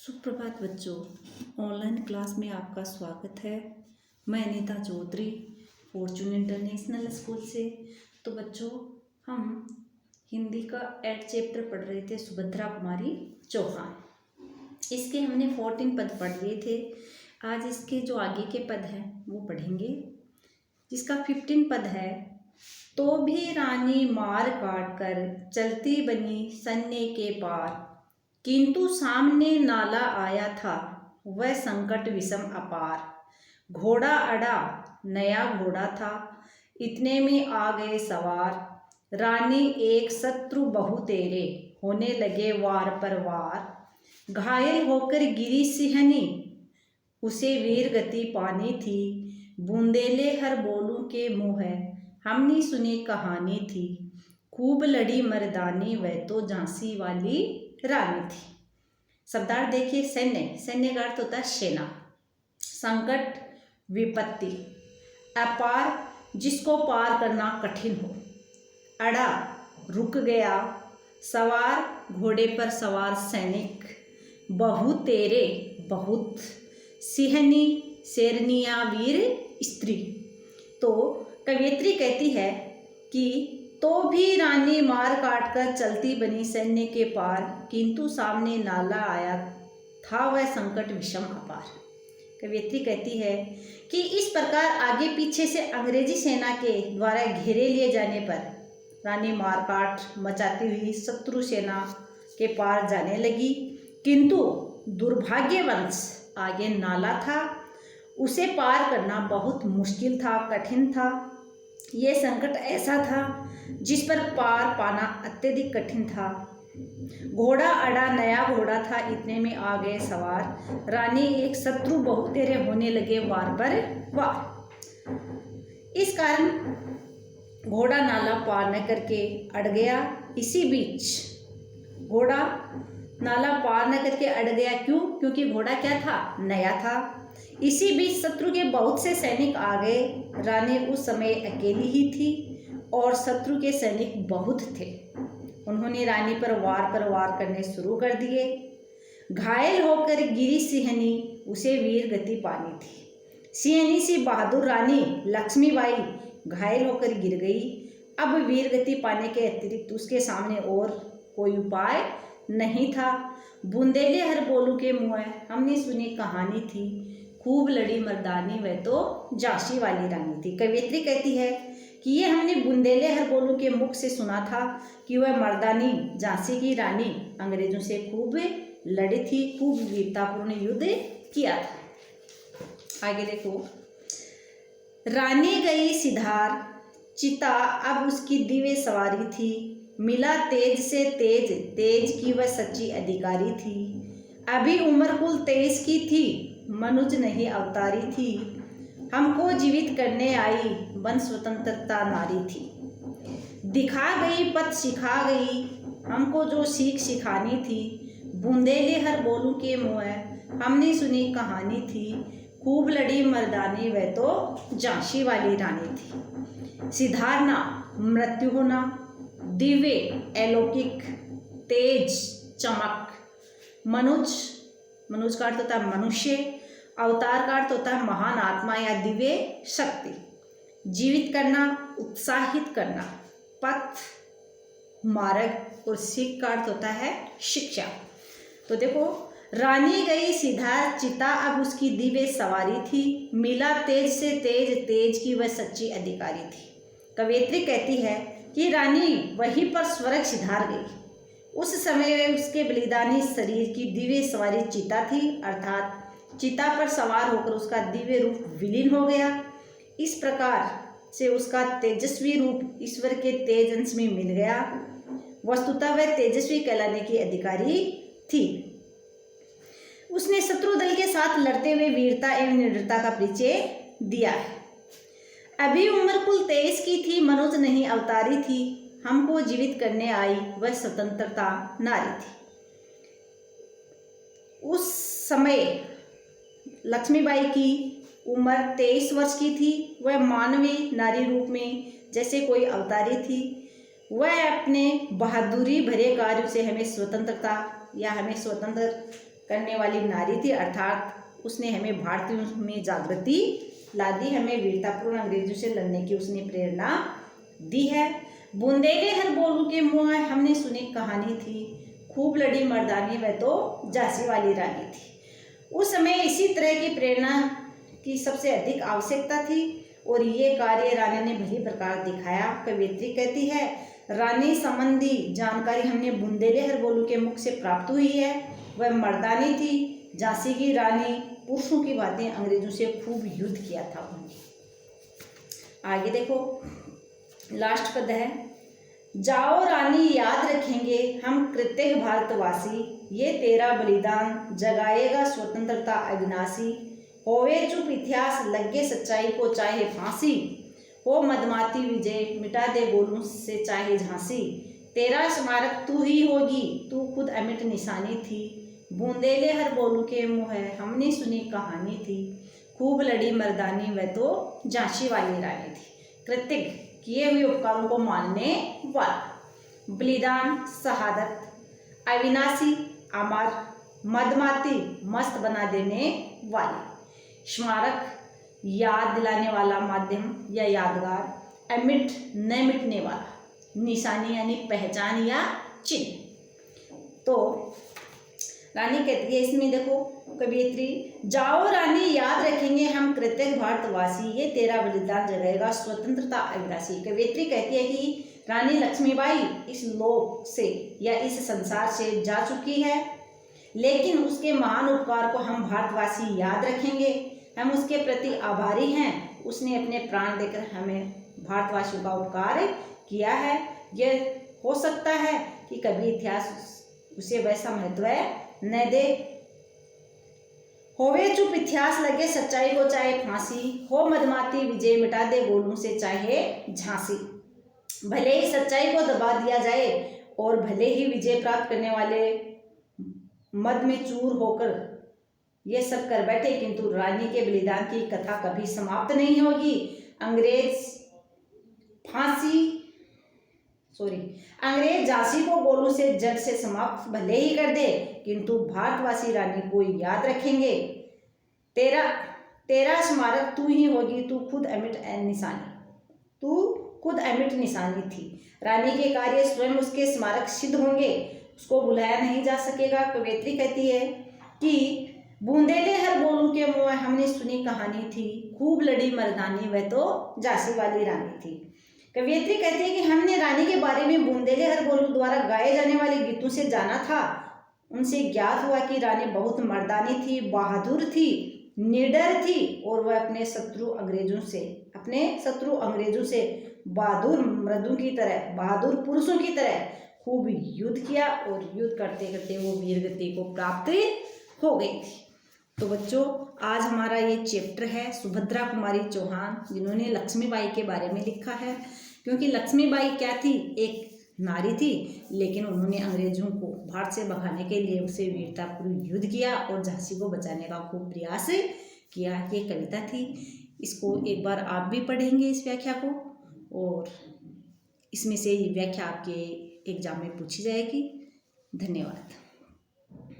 सुप्रभात बच्चों, online class में आपका स्वागत है। मैं Anita Chaudhary Fortune International School से। तो बच्चों, हम हिंदी का 8 चैप्टर पढ़ रहे थे, सुभद्रा कुमारी चौहान। इसके हमने 14 पद पढ़ लिए थे। आज इसके जो आगे के पद हैं वो पढ़ेंगे। जिसका 15 पद है, तो भी रानी मार काट कर चलती बनी सन्ने के पार, किंतु सामने नाला आया था वह संकट विषम अपार। घोड़ा अड़ा नया घोड़ा था, इतने में आ गए सवार। रानी एक शत्रु बहु तेरे, होने लगे वार पर वार। घायल होकर गिरी सिंहनी, उसे वीर गति पानी थी। बूंदेले हर बोलू के मुँह है, हमने सुनी कहानी थी। खूब लड़ी मर्दानी, वह तो झांसी वाली रानी थी। शब्दार्थ देखिए। सैन्य का अर्थ होता है सेना। संकट विपत्ति। अपार जिसको पार करना कठिन हो। अड़ा रुक गया। सवार घोड़े पर सवार सैनिक। बहु तेरे बहुत। सिंहनी शेरनिया वीर स्त्री। तो कवयित्री कहती है कि तो भी रानी मार काट कर चलती बनी सैन्य के पार, किंतु सामने नाला आया था वह संकट विषम अपार। कवयित्री कहती है कि इस प्रकार आगे पीछे से अंग्रेजी सेना के द्वारा घेरे लिए जाने पर रानी मारकाट मचाती हुई शत्रु सेना के पार जाने लगी, किंतु दुर्भाग्यवश आगे नाला था, उसे पार करना बहुत मुश्किल था, कठिन था। यह संकट ऐसा था जिस पर पार पाना अत्यधिक कठिन था। घोड़ा अड़ा नया घोड़ा था, इतने में आ गए सवार। रानी एक शत्रु बहु तेरे, होने लगे वार पर वार। इस कारण घोड़ा नाला पार न करके अड़ गया। इसी बीच घोड़ा नाला पार न करके अड़ गया। क्यों? क्योंकि घोड़ा क्या था? नया था। इसी बीच शत्रु के बहुत से सैनिक आ गए। रानी उस समय अकेली ही थी और शत्रु के सैनिक बहुत थे। उन्होंने रानी पर वार करने शुरू कर दिए। घायल होकर गिरी सिंहनी, उसे वीर गति पानी थी। सिंहनी सी बहादुर रानी लक्ष्मीबाई घायल होकर गिर गई। अब वीर गति पाने के अतिरिक्त उसके सामने और कोई उपाय नहीं था। बूंदेले हर बोलू के मुँह है, हमने सुनी कहानी थी। खूब लड़ी मर्दानी, वह तो झांसी वाली रानी थी। कवयित्री कहती है कि ये हमने बुंदेले हर बोलू के मुख से सुना था कि वह मर्दानी झांसी की रानी अंग्रेजों से खूब लड़ी थी, खूब वीरतापूर्ण युद्ध किया था। आगे देखो। रानी गई सिधार, चिता अब उसकी दिव्य सवारी थी। मिला तेज से तेज, तेज की वह सच्ची अधिकारी थी। अभी उम्र कुल 23 की थी, मनुज नहीं अवतारी थी। हमको जीवित करने आई, बन स्वतंत्रता नारी थी। दिखा गई पथ सिखा गई, हमको जो सीख सिखानी थी। बूंदेले हर बोलू के मुँह है, हमने सुनी कहानी थी। खूब लड़ी मर्दानी, वह तो झांसी वाली रानी थी। सिधारना मृत्यु होना, दिव्य अलौकिक, तेज चमक, मनुज का अर्थ होता है मनुष्य, अवतार का अर्थ होता है महान आत्मा या दिव्य शक्ति। जीवित करना, उत्साहित करना, पथ मार्ग, और सीख का अर्थ होता है शिक्षा। तो देखो, रानी गई सीधा, चिता अब उसकी दिव्य सवारी थी। मिला तेज से तेज, तेज की वह सच्ची अधिकारी थी। कवयित्री कहती है कि रानी वहीं पर स्वर्ग सिधार गई। उस समय उसके बलिदानी शरीर की दिव्य सवारी चिता थी, अर्थात चिता पर सवार होकर उसका दिव्य रूप विलीन हो गया। इस प्रकार से उसका तेजस्वी रूप ईश्वर के तेज अंश में मिल गया। वस्तुतः वह तेजस्वी कहलाने की अधिकारी थी। उसने शत्रु दल के साथ लड़ते हुए वीरता एवं निडरता का परिचय दिया है। अभी उम्र कुल 23 की थी, मनुज नहीं अवतारी थी। हमको जीवित करने आई, वह स्वतंत्रता नारी थी। उस समय लक्ष्मीबाई की उम्र 23 वर्ष की थी। वह मानवीय नारी रूप में जैसे कोई अवतारी थी। वह अपने बहादुरी भरे कार्य से हमें स्वतंत्रता या हमें स्वतंत्र करने वाली नारी थी, अर्थात उसने हमें भारतीयों में जागृति ला दी, हमें वीरतापूर्ण अंग्रेजों से लड़ने की उसने प्रेरणा दी है। बुंदेले हर बोलू के मुँह हमने सुनी कहानी थी, खूब लड़ी मर्दानी वह तो झांसी वाली रानी थी। उस समय इसी तरह की प्रेरणा की सबसे अधिक आवश्यकता थी और ये कार्य रानी ने भली प्रकार दिखाया। कवियत्री कहती है, रानी संबंधी जानकारी हमने बुंदेले हर बोलू के मुख से प्राप्त हुई है। वह मर्दानी थी, झांसी की रानी, पुरुषों की बातें अंग्रेजों से खूब युद्ध किया था उन्होंने। आगे देखो, लास्ट पद है, जाओ रानी याद रखेंगे हम कृतज्ञ भारतवासी, ये तेरा बलिदान जगाएगा स्वतंत्रता अविनाशी। होवे चुप इतिहास लगे सच्चाई को चाहे फांसी, हो मदमाती विजय मिटा दे गोलू से चाहे झांसी। तेरा स्मारक तू ही होगी, तू खुद अमिट निशानी थी। बूंदेले हर बोलू के मुँह है हमने सुनी कहानी थी, खूब लड़ी मर्दानी वह तो झांसी वाली रानी थी। कृतज्ञ किए हुए उपकारों को मानने वाला, बलिदान शहादत, अविनाशी अमर, मदमाती मस्त बना देने वाली, स्मारक याद दिलाने वाला माध्यम या यादगार, अमिट न मिटने वाला, निशानी यानी पहचान या चिन्ह। तो रानी कहती है इसमें देखो कवियत्री, जाओ रानी याद रखेंगे हम कृतज्ञ भारतवासी, ये तेरा बलिदान जगाएगा स्वतंत्रता अविनाशी। कवियत्री कहती है कि रानी लक्ष्मीबाई इस लोक से या इस संसार से जा चुकी है, लेकिन उसके महान उपकार को हम भारतवासी याद रखेंगे। हम उसके प्रति आभारी हैं, उसने अपने प्राण देकर हमें भारतवासियों का उपकार किया है। यह हो सकता है कि कभी इतिहास उसे वैसा महत्व न दे। होवे चुप इतिहास लगे सच्चाई को चाहे फांसी, हो मदमाती विजय मिटा दे गोलू से चाहे झांसी। भले ही सच्चाई को दबा दिया जाए और भले ही विजय प्राप्त करने वाले मद में चूर होकर ये सब कर बैठे, किंतु रानी के बलिदान की कथा कभी समाप्त नहीं होगी। अंग्रेज झांसी को गोलू से जड़ से समाप्त भले ही कर दे, किंतु भारतवासी रानी को याद रखेंगे। तेरा स्मारक तू ही होगी, तू खुद अमिट निशानी थी। रानी के कार्य स्वयं उसके स्मारक सिद्ध होंगे, उसको बुलाया नहीं जा सकेगा। कवियत्री कहती है कि बूंदेले हर बोलू के मुँह हमने सुनी कहानी थी, खूब लड़ी मर्दानी वह तो झांसी वाली रानी थी। कवियत्री कहती है कि हमने रानी के बारे में बूंदेले हर बोलू द्वारा गाए जाने वाले गीतों से जाना था। उनसे ज्ञात हुआ कि रानी बहुत मर्दानी थी, बहादुर थी, निडर थी और वह अपने शत्रु अंग्रेजों से बहादुर पुरुषों की तरह खूब युद्ध किया और युद्ध करते करते वो वीर गति को प्राप्त हो गई थी। तो बच्चों, आज हमारा ये चैप्टर है सुभद्रा कुमारी चौहान, जिन्होंने लक्ष्मीबाई के बारे में लिखा है। क्योंकि लक्ष्मीबाई क्या थी, एक नारी थी, लेकिन उन्होंने अंग्रेजों को भारत से भगाने के लिए उसे वीरतापूर्ण युद्ध किया और झांसी को बचाने का खूब प्रयास किया। ये कविता थी, इसको एक बार आप भी पढ़ेंगे इस व्याख्या को, और इसमें से व्याख्या आपके एग्जाम में पूछी जाएगी। धन्यवाद।